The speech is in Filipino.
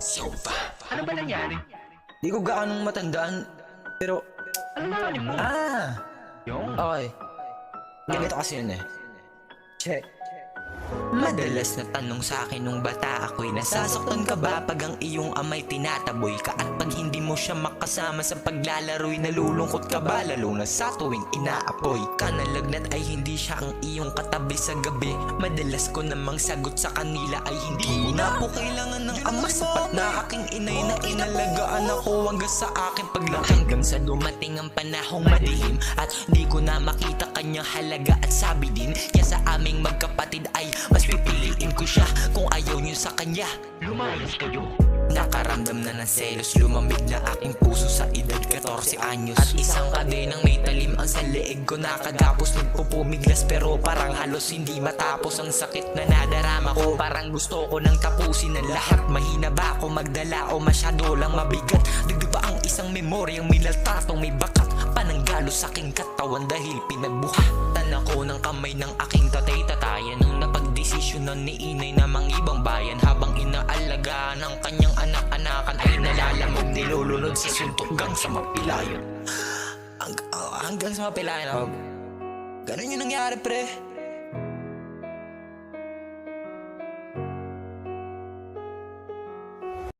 Sofa. Ano ba nangyari? Di ko gaanong matandaan, pero... Ano naman mo? Yung? Okay. Ganito kasi yun eh. Check. Madalas na tanong sa akin nung bata ako'y nasasaktan ka ba pag ang iyong amay tinataboy ka? At pag hindi mo siya makasama sa paglalaro'y nalulungkot ka ba? Lalo na sa tuwing inaapoy ka ng lagnat ay hindi siya ang iyong katabi sa gabi. Madalas ko namang sagot sa kanila ay hindi ko na po kailangan ng ama. Sapat na aking inay na inalagaan ako hanggang sa aking paglaki. Hanggang sa dumating ang panahong madilim at di ko na makita kanyang halaga. At sabi din niya sa aming magkapatid ay mas pipiliin ko siya kung ayaw niyo sa kanya. Lumayas kayo. Nakaramdam na ng selos, lumamig na aking puso sa edad 14 anyos. At isang kadenang may talim ang sa leeg ko nakagapos. Nagpupumiglas pero parang halos hindi matapos ang sakit na nadarama ko. Parang gusto ko nang tapusin ang lahat. Mahina ba ako magdala o masyado lang mabigat? Dagdag pa ang isang memoryang milaltatong may bakat. Pananggalo sa aking katawan dahil pinagbuhatan ako ng kamay ng aking tatay-tatayan. Nung napagdesisyonan ni inay na mang ibang bayan, habang inaalagaan ang kanyang anak-anakan ay nalalamog, nilulunod sa suntok hanggang sa mapilayan. Hanggang sa mapilayan. Ganun yung nangyari, pre.